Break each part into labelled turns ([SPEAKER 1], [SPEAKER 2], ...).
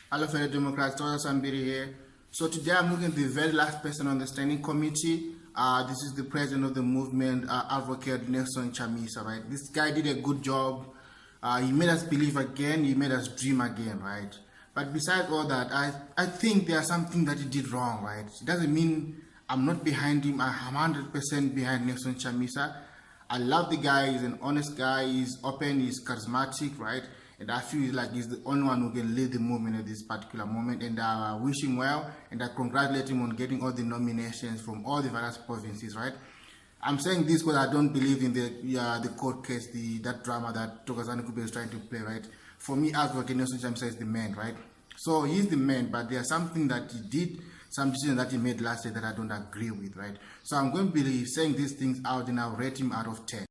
[SPEAKER 1] Hello fellow Democrats, Dr. Sambiri here. So today I'm looking at the very last person on the standing committee. This is the president of the movement, Advocate Nelson Chamisa, right? This guy did a good job. He made us believe again, he made us dream again, right? But besides all that, I think there's something that he did wrong, right? It doesn't mean I'm not behind him. I'm 100% behind Nelson Chamisa. I love the guy. He's an honest guy. He's open. He's charismatic, right? And I feel like he's the only one who can lead the movement at this particular moment. And I wish him well, and I congratulate him on getting all the nominations from all the various provinces, right? I'm saying this because I don't believe in the court case, that drama that Thokozani Kupe is trying to play, right? For me, Advocate Nelson Chamisa is the man, right? So he's the man, but there's something that he did, some decision that he made last year that I don't agree with, right? So I'm going to be saying these things out, and I'll rate him out of 10.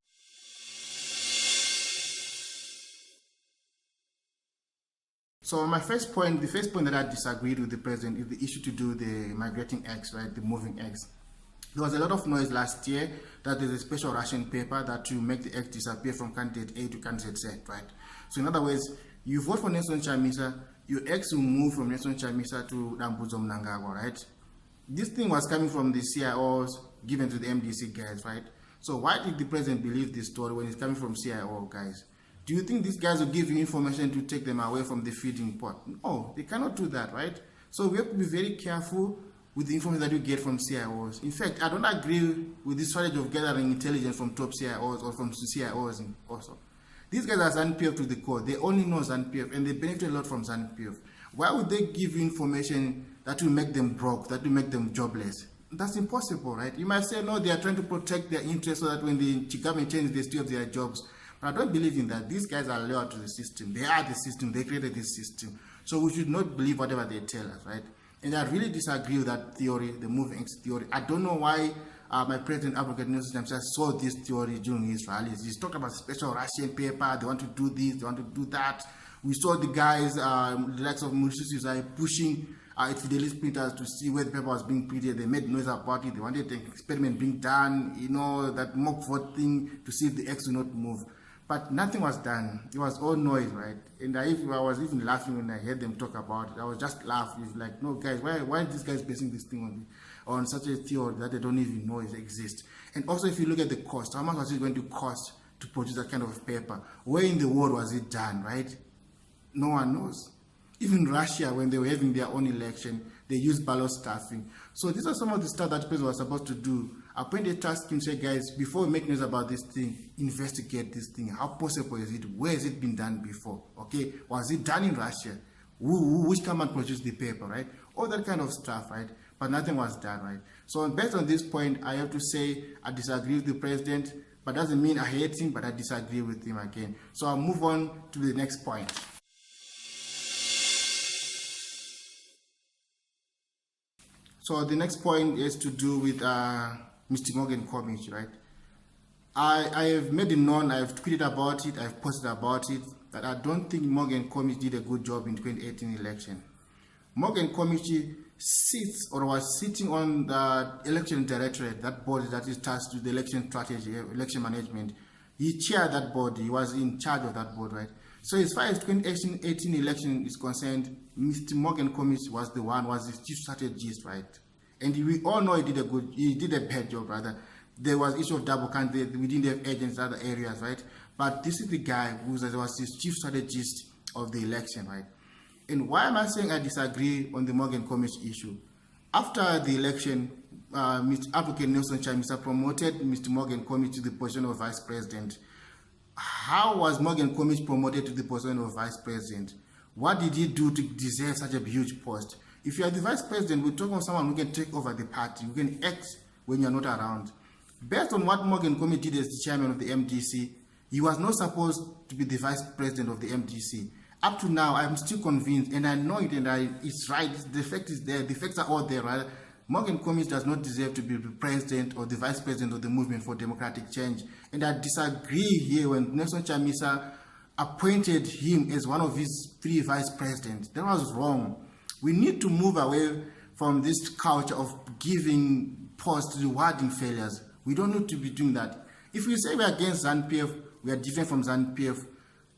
[SPEAKER 1] So my first point, the first point that I disagreed with the president is the issue to do with the migrating eggs, right? The moving eggs. There was a lot of noise last year that there's a special ration paper that to make the eggs disappear from candidate A to candidate Z, right? So in other words, you vote for Nelson Chamisa, your eggs will move from Nelson Chamisa to Dambudzo Mnangagwa, right? This thing was coming from the CIOs given to the MDC guys, right? So why did the president believe this story when it's coming from CIO guys? Do you think these guys will give you information to take them away from the feeding pot? No, they cannot do that, right? So we have to be very careful with the information that you get from CIOs. In fact, I don't agree with this strategy of gathering intelligence from top CIOs or from CIOs also. These guys are ZANU-PF to the core. They only know ZANU-PF and they benefit a lot from ZANU-PF. Why would they give you information that will make them broke, that will make them jobless? That's impossible, right? You might say, no, they are trying to protect their interests so that when the government changes, they still have their jobs. But I don't believe in that. These guys are loyal to the system. They are the system. They created this system. So we should not believe whatever they tell us, right? And I really disagree with that theory, the moving eggs theory. I don't know why my president, Advocate Nelson Chamisa, saw this theory during his rallies. He's talking about special Russian paper. They want to do this. They want to do that. We saw the guys, the likes of Mauritius, pushing Fidelis printers to see where the paper was being printed. They made noise about it. They wanted an experiment being done, you know, that mock vote thing to see if the eggs will not move. But nothing was done. It was all noise, right? And I was even laughing when I heard them talk about it. I was just laughing. Like, no, guys, why are these guys basing this thing on such a theory that they don't even know it exists? And also, if you look at the cost, how much was it going to cost to produce that kind of paper? Where in the world was it done, right? No one knows. Even Russia, when they were having their own election, they used ballot stuffing. So these are some of the stuff that people were supposed to do. Appointed task team say, guys, before we make news about this thing, investigate this thing. How possible is it? Where has it been done before? Okay, was it done in Russia? Which company produced the paper, right? All that kind of stuff, right? But nothing was done, right? So based on this point, I have to say I disagree with the president, but doesn't mean I hate him, but I disagree with him again. So I'll move on to the next point. So the next point is to do with Mr. Morgan Comich, right? I have made it known, I've tweeted about it, I've posted about it, that I don't think Morgan Comich did a good job in 2018 election. Morgan Comich sits or was sitting on the election directorate, that body that is tasked with the election strategy, election management. He chaired that board, he was in charge of that board, right? So as far as 2018 election is concerned, Mr. Morgan Comich was the chief strategist, right? And we all know he did a bad job, rather. There was issue of double candidate, we didn't have agents in other areas, right? But this is the guy who was the chief strategist of the election, right? And why am I saying I disagree on the Morgan Comich issue? After the election, Mr. Advocate Nelson Chamisa promoted Mr. Morgan Comich to the position of vice president. How was Morgan Comich promoted to the position of vice president? What did he do to deserve such a huge post? If you are the vice president, we're talking about someone who can take over the party, who can act when you're not around. Based on what Morgan Comich did as the chairman of the MDC, he was not supposed to be the vice president of the MDC. Up to now, I'm still convinced, and I know it, and it's right, the fact is there, the facts are all there, right? Morgan Comich does not deserve to be the president or the vice president of the movement for democratic change. And I disagree here when Nelson Chamisa appointed him as one of his 3 vice presidents. That was wrong. We need to move away from this culture of giving posts rewarding failures. We don't need to be doing that. If we say we're against ZANU-PF, we are different from ZANU-PF,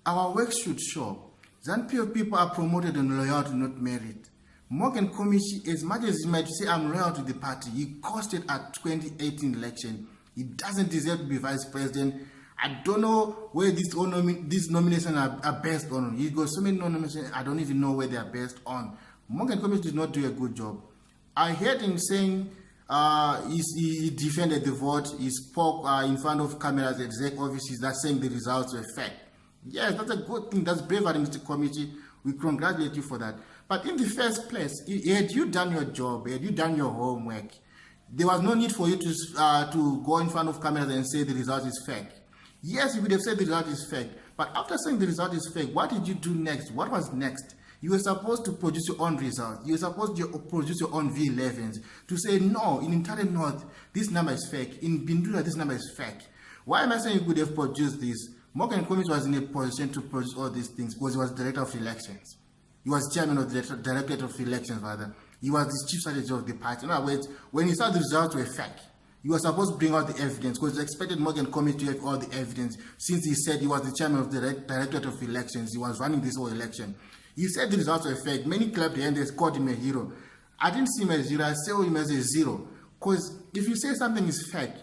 [SPEAKER 1] our work should show. ZANU-PF people are promoted on loyalty, not merit. Morgan Komichi, as much as he might say I'm loyal to the party, he costed at 2018 election. He doesn't deserve to be vice president. I don't know where these nominations are based on. He got so many nominations, I don't even know where they are based on. Morgan Komichi did not do a good job. I heard him saying he defended the vote. He spoke in front of cameras at exec offices that saying the results were fake. Yes, that's a good thing. That's bravery, Mr. Committee. We congratulate you for that. But in the first place, had you done your job, had you done your homework, there was no need for you to go in front of cameras and say the result is fake. Yes, you would have said the result is fake. But after saying the result is fake, what did you do next? What was next? You were supposed to produce your own results. You were supposed to produce your own V11s to say, no, in Entire North, this number is fake. In Bindula, this number is fake. Why am I saying you could have produced this? Morgan Komichi was in a position to produce all these things because he was director of elections. He was chairman of the directorate of elections, rather. He was the chief strategist of the party. In other words, when he saw the results were fake, he was supposed to bring out the evidence because he expected Morgan Komichi to have all the evidence since he said he was the chairman of the directorate of elections. He was running this whole election. He said the results were fake. Many clapped and they called him a hero. I didn't see him as a hero. I saw him as a zero. Because if you say something is fake,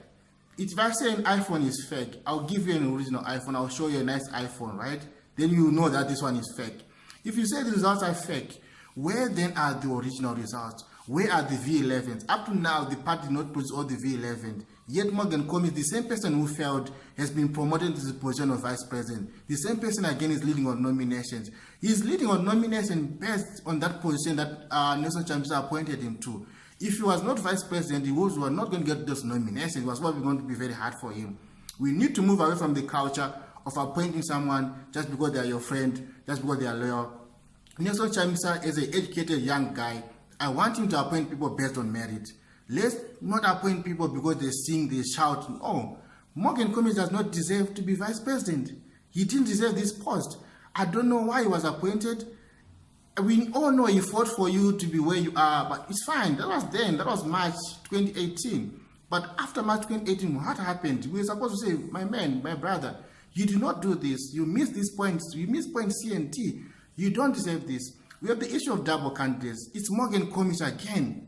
[SPEAKER 1] if I say an iPhone is fake, I'll give you an original iPhone. I'll show you a nice iPhone, right? Then you know that this one is fake. If you say the results are fake, where then are the original results? Where are the V11s? Up to now, the party did not produce all the V11s. Yet Morgan Komichi, the same person who failed, has been promoted to the position of vice president. The same person again is leading on nominations. He's leading on nominations based on that position that Nelson Chamisa appointed him to. If he was not vice president, he was not going to get those nominations. It was probably going to be very hard for him. We need to move away from the culture of appointing someone just because they are your friend, just because they are loyal. Nelson Chamisa is an educated young guy. I want him to appoint people based on merit. Let's not appoint people because they sing, they shout. No, Morgan Komichi does not deserve to be vice president. He didn't deserve this post. I don't know why he was appointed. We all know he fought for you to be where you are, but it's fine. That was then. That was March 2018. But after March 2018, what happened? We were supposed to say, my man, my brother, you did not do this. You missed these points. You missed point C and T. You don't deserve this. We have the issue of double candidates. It's Morgan Komichi again.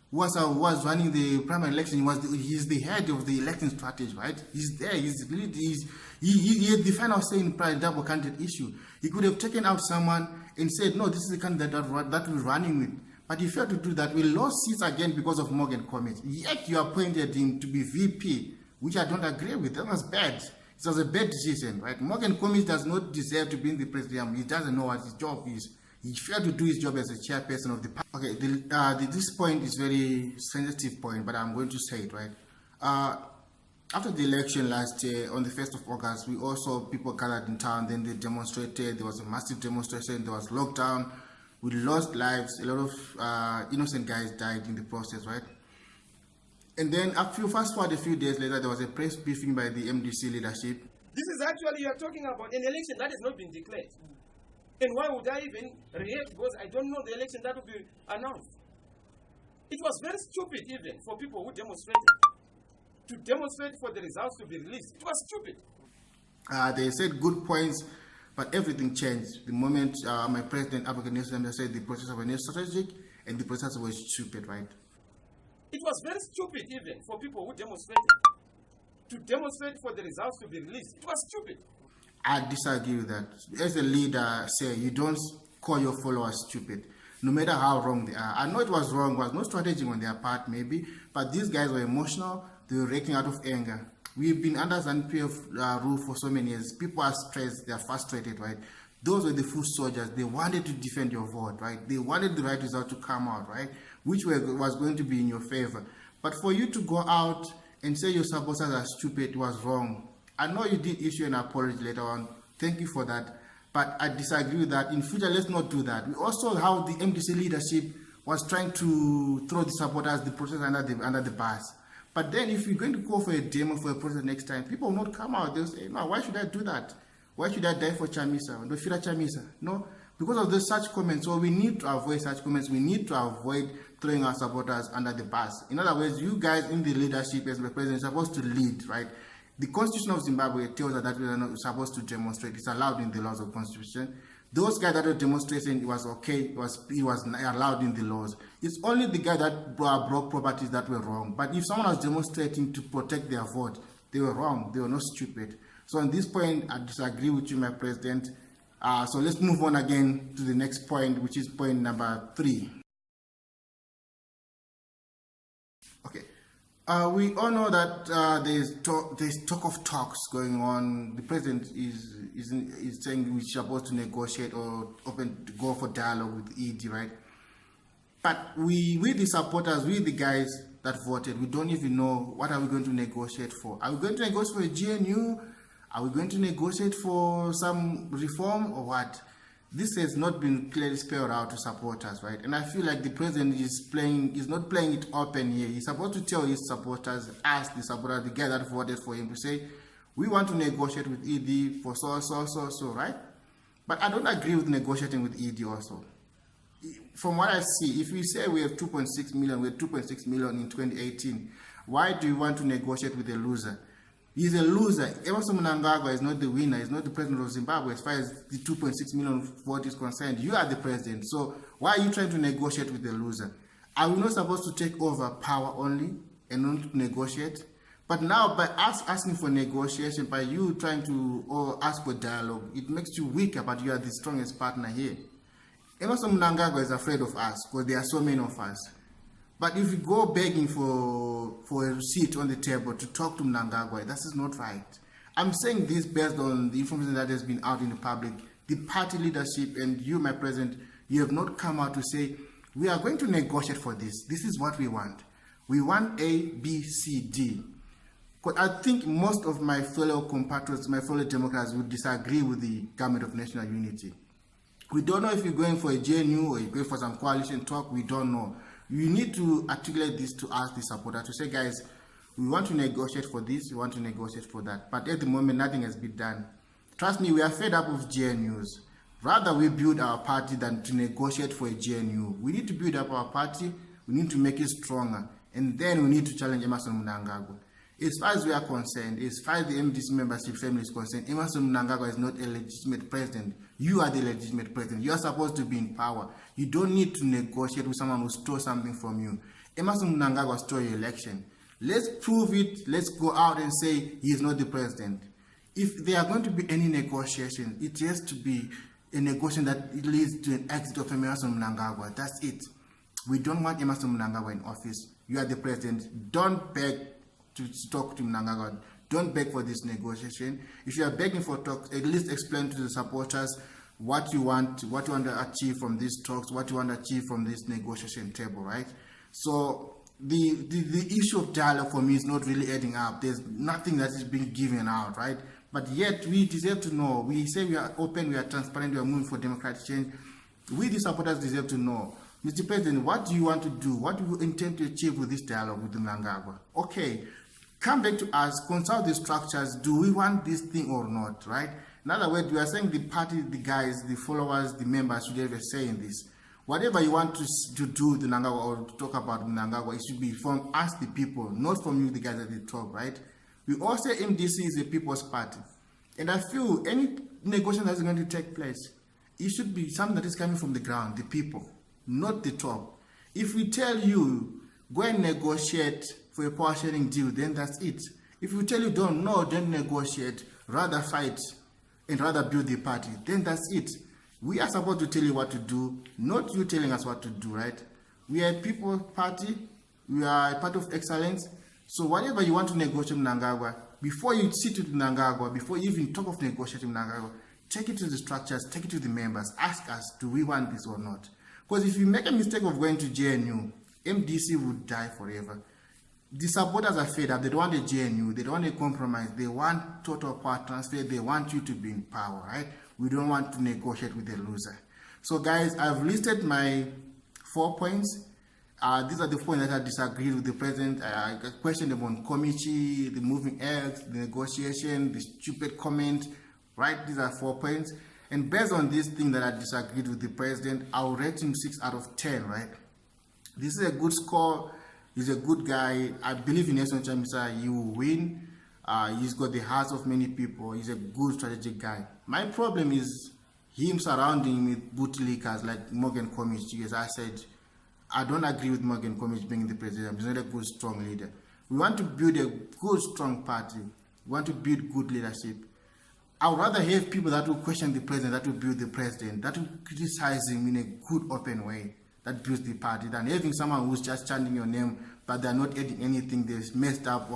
[SPEAKER 1] Was running the primary election. He's the head of the election strategy, right? He's there. He had the final say in the double candidate issue. He could have taken out someone and said, no, this is the candidate that we're running with. But he failed to do that. We lost seats again because of Morgan Komichi. Yet you appointed him to be VP, which I don't agree with. That was bad. It was a bad decision, right? Morgan Komichi does not deserve to be in the presidium. He doesn't know what his job is. He failed to do his job as a chairperson of the party. Okay, this point is very sensitive point, but I'm going to say it, right? After the election last year, on the 1st of August, we also people gathered in town, then they demonstrated. There was a massive demonstration, there was lockdown. We lost lives. A lot of innocent guys died in the process, right? And then fast forward a few days later, there was a press briefing by the MDC leadership.
[SPEAKER 2] This is actually, you are talking about an election that has not been declared. And why would I even react? Because I don't know the election that will be announced. It was very stupid even for people who demonstrated. To demonstrate for the results to be released. It was stupid.
[SPEAKER 1] They said good points, but everything changed. The moment my president, African Nation, said the process was not strategic and the process was stupid, right?
[SPEAKER 2] It was very stupid even for people who demonstrated. To demonstrate for the results to be released. It was stupid.
[SPEAKER 1] I disagree with that. As a leader, say you don't call your followers stupid, no matter how wrong they are. I know it was wrong, was no strategy on their part maybe, but these guys were emotional, they were reacting out of anger. We've been under ZANU-PF rule for so many years. People are stressed, they are frustrated, right? Those were the foot soldiers. They wanted to defend your vote, right? They wanted the right result to come out, right? Which was going to be in your favor. But for you to go out and say your supporters are stupid, it was wrong. I know you did issue an apology later on. Thank you for that. But I disagree with that. In future, let's not do that. We also how the MDC leadership was trying to throw the supporters, the protest under the bus. But then if you're going to go for a demo for a protest next time, people will not come out. They'll say, no, why should I do that? Why should I die for Chamisa? No, fear Chamisa. No, because of those such comments. So we need to avoid such comments. We need to avoid throwing our supporters under the bus. In other words, you guys in the leadership as the president are supposed to lead, right? The Constitution of Zimbabwe tells us that we are not supposed to demonstrate. It's allowed in the laws of Constitution. Those guys that were demonstrating, it was okay, it was allowed in the laws. It's only the guy that broke properties that were wrong. But if someone was demonstrating to protect their vote, they were wrong. They were not stupid. So on this point, I disagree with you, my president. So let's move on again to the next point, which is point number 3. Okay. We all know that there's talk of talks going on. The president is saying we're supposed to negotiate or go for dialogue with ED, right? But we the supporters, we the guys that voted, we don't even know what are we going to negotiate for. Are we going to negotiate for a GNU? Are we going to negotiate for some reform or what? This has not been clearly spelled out to supporters, right? And I feel like the president is not playing it open here. He's supposed to tell his supporters, ask the supporters, the guy that voted for him, to say, we want to negotiate with ED for so, right? But I don't agree with negotiating with ED also. From what I see, if we say we have 2.6 million, we have 2.6 million in 2018, why do you want to negotiate with a loser? He's a loser. Emerson Mnangagwa is not the winner. He's not the president of Zimbabwe as far as the 2.6 million vote is concerned. You are the president. So why are you trying to negotiate with the loser? Are we not supposed to take over power only and not negotiate? But now by us asking for negotiation, by you trying to ask for dialogue, it makes you weaker, but you are the strongest partner here. Emerson Mnangagwa is afraid of us because there are so many of us. But if you go begging for a seat on the table to talk to Mnangagwa, that is not right. I'm saying this based on the information that has been out in the public. The party leadership and you, my president, you have not come out to say, we are going to negotiate for this. This is what we want. We want A, B, C, D. Because I think most of my fellow compatriots, my fellow Democrats would disagree with the government of national unity. We don't know if you're going for a GNU or you're going for some coalition talk. We don't know. You need to articulate this to ask the supporter to say, guys, we want to negotiate for this, we want to negotiate for that. But at the moment, nothing has been done. Trust me, we are fed up with GNUs. Rather, we build our party than to negotiate for a GNU. We need to build up our party, we need to make it stronger, and then we need to challenge Emerson Mnangagwa. As far as we are concerned, as far as the MDC membership family is concerned, Emerson Mnangagwa is not a legitimate president. You are the legitimate president. You are supposed to be in power. You don't need to negotiate with someone who stole something from you. Emerson Mnangagwa stole your election. Let's prove it. Let's go out and say he is not the president. If there are going to be any negotiation, it has to be a negotiation that leads to an exit of Emerson Mnangagwa. That's it. We don't want Emerson Mnangagwa in office. You are the president. Don't beg to talk to Mnangagwa. Don't beg for this negotiation. If you are begging for talks, at least explain to the supporters what you want to achieve from these talks, what you want to achieve from this negotiation table, right? So the issue of dialogue for me is not really adding up. There's nothing that is being given out, right? But yet we deserve to know. We say we are open, we are transparent, we are moving for democratic change. We, the supporters, deserve to know. Mr. President, what do you want to do? What do you intend to achieve with this dialogue with the Mnangagwa? Okay. Come back to us, consult the structures. Do we want this thing or not, right? In other words, we are saying the party, the guys, the followers, the members should have a say in this. Whatever you want to do with the Mnangagwa or to talk about Mnangagwa, it should be from us, the people, not from you, the guys at the top, right? We all say MDC is a people's party. And I feel any negotiation that is going to take place, it should be something that is coming from the ground, the people, not the top. If we tell you, go and negotiate for a power sharing deal, then that's it. If we tell you don't negotiate, rather fight and rather build the party, then that's it. We are supposed to tell you what to do, not you telling us what to do, right? We are a people party, we are a party of excellence. So whatever you want to negotiate with Mnangagwa, before you sit with Mnangagwa, before you even talk of negotiating with Mnangagwa, take it to the structures, take it to the members, ask us, do we want this or not? Because if you make a mistake of going to GNU, MDC would die forever. The supporters are fed up. They don't want a GNU. They don't want a compromise. They want total power transfer. They want you to be in power, right? We don't want to negotiate with a loser. So, guys, I've listed my 4 points. These are the points that I disagreed with the president. I questioned them on Komichi, the moving eggs, the negotiation, the stupid comment, right? These are 4 points. And based on this thing that I disagreed with the president, I'll rate him 6 out of 10, right? This is a good score. He's a good guy. I believe in Chamisa. He will win. He's got the hearts of many people. He's a good strategic guy. My problem is him surrounding him with bootlickers like Morgan Comich, as I said, I don't agree with Morgan Comich being the president. He's not a good, strong leader. We want to build a good, strong party. We want to build good leadership. I would rather have people that will question the president, that will build the president, that will criticize him in a good, open way, that builds the party, than having someone who's just chanting your name, but they're not adding anything they've messed up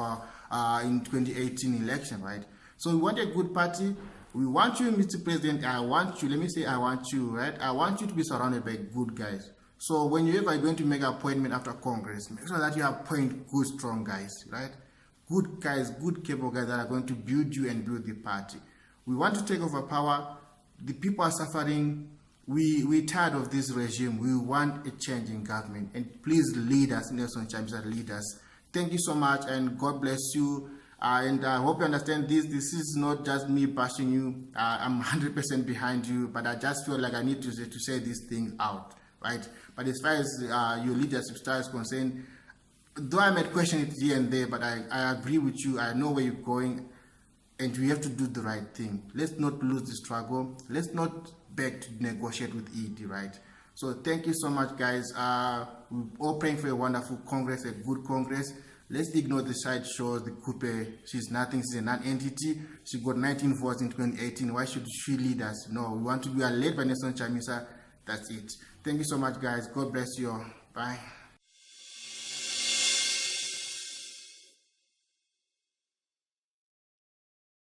[SPEAKER 1] in 2018 election, right? So we want a good party. We want you, Mr. President. I want you, let me say I want you, right? I want you to be surrounded by good guys. So when you ever going to make an appointment after Congress, make sure that you appoint good, strong guys, right? Good guys, good capable guys that are going to build you and build the party. We want to take over power. The people are suffering. We're tired of this regime. We want a change in government. And please lead us, Nelson Chamisa, lead us. Thank you so much, and God bless you. And I hope you understand this. This is not just me bashing you. I'm 100% behind you, but I just feel like I need to say these things out, right? But as far as your leadership style is concerned, though I might question it here and there, but I agree with you. I know where you're going, and we have to do the right thing. Let's not lose the struggle. Let's not beg to negotiate with ED, right? So thank you so much, guys. We're all praying for a wonderful Congress, a good Congress. Let's ignore the side shows, the coupe. She's nothing, she's a non-entity. She got 19 votes in 2018. Why should she lead us? No, we want to be led by Nelson Chamisa. That's it. Thank you so much, guys. God bless you all. Bye.